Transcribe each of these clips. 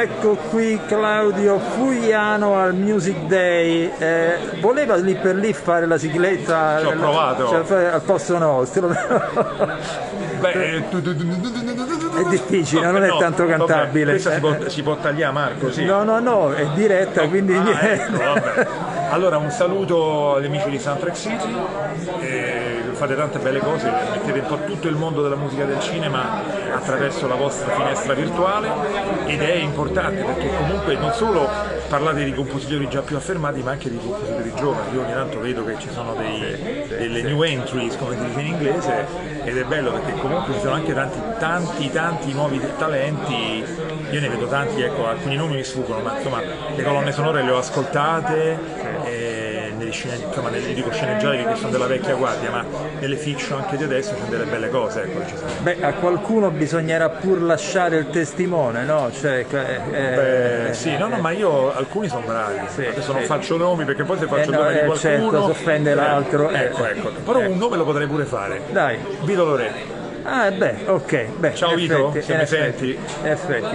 Ecco qui Claudio Fugliano al Music Day. Voleva lì per lì fare la sigletta? Ci ho provato. Cioè, al posto nostro. Beh, È difficile, non è tanto cantabile. Questa si può tagliare, Marco, sì. No, è diretta, quindi niente. Ecco, vabbè. Allora, un saluto agli amici di Soundtrack City. Fate tante belle cose, mettete un po' tutto il mondo della musica e del cinema attraverso la vostra finestra virtuale, ed è importante perché comunque non solo parlate di compositori già più affermati ma anche di compositori giovani. Io ogni tanto vedo che ci sono delle new entries, come si dice in inglese, ed è bello perché comunque ci sono anche tanti nuovi talenti. Io ne vedo tanti, ecco, alcuni nomi mi sfuggono, ma insomma le colonne sonore le ho ascoltate, insomma, dico sceneggiate che sono della vecchia guardia, ma nelle fiction anche di adesso sono delle belle cose, ecco. Beh, a qualcuno bisognerà pur lasciare il testimone, no? Cioè, sì, no, ma io alcuni sono bravi, adesso non faccio nomi perché poi se faccio il nome di qualcuno certo, si offende l'altro. Ecco. Però un nome lo potrei pure fare. Dai. Vito Loretti. Ok. Ciao Vito, se mi senti? In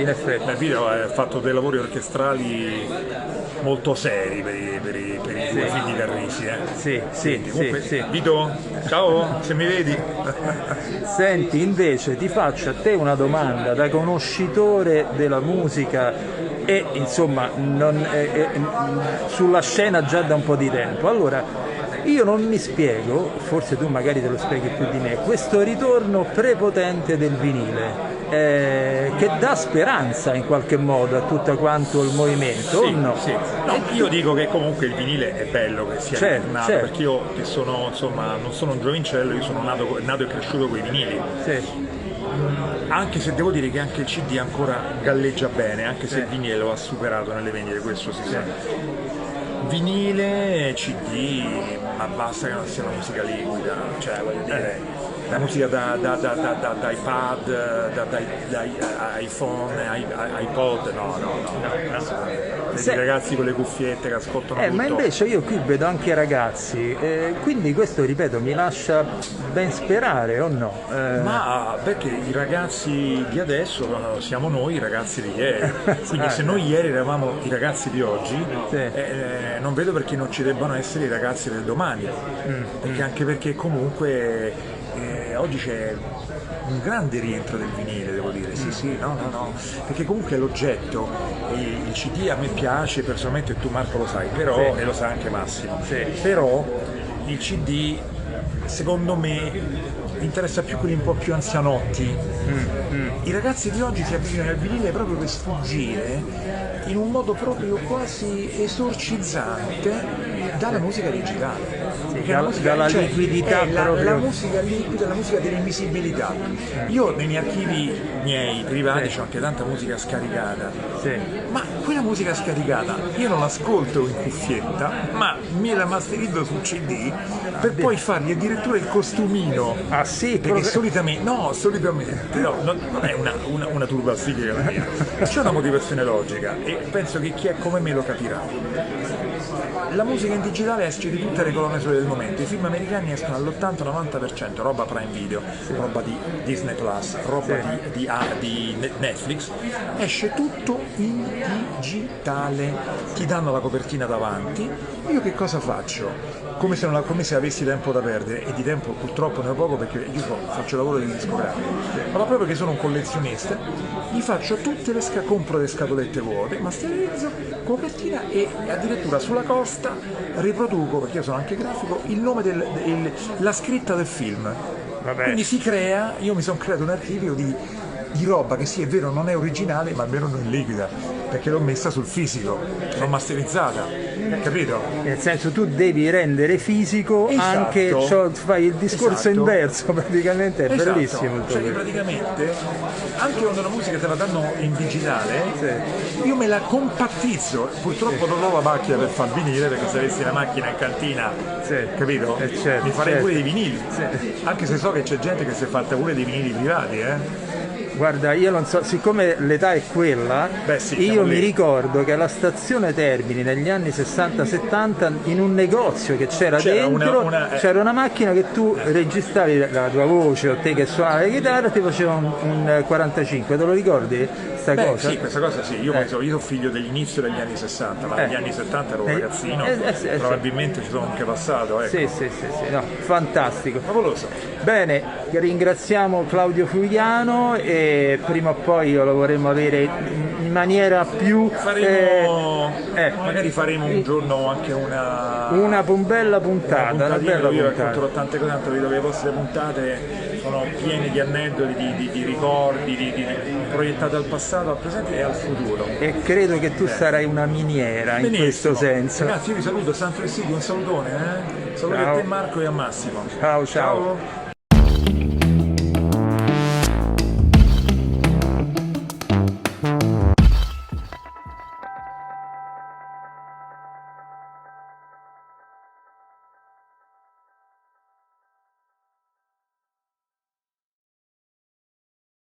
effetti. Beh, Vito ha fatto dei lavori orchestrali molto seri per i due figli Carrisi, Sì. Vito, ciao, se mi vedi. Senti, invece ti faccio a te una domanda da conoscitore della musica e insomma sulla scena già da un po' di tempo. Allora, io non mi spiego, forse tu magari te lo spieghi più di me, questo ritorno prepotente del vinile, che dà speranza in qualche modo a tutto quanto il movimento, o no? Sì. No, io dico che comunque il vinile è bello che sia nato, perché io che sono, insomma, non sono un giovincello, io sono nato e cresciuto con i vinili. Sì. Anche se devo dire che anche il CD ancora galleggia bene, anche se il vinile lo ha superato nelle vendite, questo si sa. Vinile, CD, ma basta che non sia una musica liquida, cioè voglio dire, la musica da iPad, da iPhone, iPod, no. I ragazzi con le cuffiette che ascoltano tutto. Ma invece io qui vedo anche ragazzi, quindi questo, ripeto, mi lascia ben sperare, o no? Ma perché i ragazzi di adesso siamo noi i ragazzi di ieri, quindi se noi ieri eravamo i ragazzi di oggi, non vedo perché non ci debbano essere i ragazzi del domani, perché anche perché comunque oggi c'è un grande rientro del vinile, devo dire, no, perché comunque l'oggetto, il CD a me piace personalmente, e tu Marco lo sai, però, e lo sa anche Massimo, però il CD secondo me interessa più quelli un po' più anzianotti. I ragazzi di oggi si avvicinano al vinile proprio per sfuggire in un modo proprio quasi esorcizzante dalla musica digitale, dalla liquidità, la musica liquida, la musica dell'invisibilità. Io nei miei archivi miei privati c'ho anche tanta musica scaricata, ma quella musica scaricata io non l'ascolto in cuffietta, ma me la masterizzo sul CD per poi fargli addirittura il costumino. Perché solitamente no, non è una turba psichica la mia, c'è una motivazione logica e penso che chi è come me lo capirà. La musica in digitale esce di tutte le colonne sonore del momento, i film americani escono all'80-90%, roba Prime Video, roba di Disney Plus, roba di Netflix, esce tutto in digitale, ti danno la copertina davanti. Io che cosa faccio? Come se avessi tempo da perdere, e di tempo purtroppo ne ho poco perché io faccio il lavoro di discografico, ma proprio che sono un collezionista, gli faccio tutte compro le scatolette vuote, masterizzo, copertina, e addirittura sulla costa riproduco, perché io sono anche grafico, il nome la scritta del film. Quindi si crea, io mi sono creato un archivio di roba che sì, è vero, non è originale, ma almeno non è liquida, perché l'ho messa sul fisico, l'ho masterizzata. Capito? Nel senso, tu devi rendere fisico anche ciò, fai il discorso inverso, praticamente è bellissimo. Cioè che praticamente anche quando la musica te la danno in digitale, io me la compattizzo. Purtroppo non ho la macchina per far vinile, perché se avessi la macchina in cantina, capito? Mi farei pure dei vinili, anche se so che c'è gente che si è fatta pure dei vinili privati, Guarda, io non so, siccome l'età è quella, io mi ricordo che alla stazione Termini negli anni 60-70 in un negozio che c'era dentro c'era una macchina che tu registravi la tua voce o te che suonavi la chitarra e ti faceva un 45, te lo ricordi? Cosa? Sì, questa cosa sì, io sono figlio dell'inizio degli anni 60, ma negli anni 70 ero un ragazzino, probabilmente ci sono anche passato. Ecco. Sì, no, fantastico. Favoloso. Bene, ringraziamo Claudio Fugliano e prima o poi lo vorremmo avere in maniera più... magari faremo un giorno anche una bella puntata. Io racconterò tante cose, tanto vedo che le vostre puntate sono piene di aneddoti, di ricordi, proiettate al passato, al presente e al futuro. E credo che tu sarai una miniera in questo senso. Ragazzi, io vi saluto, San Presidio, un salutone. Saluto a te Marco e a Massimo. Ciao.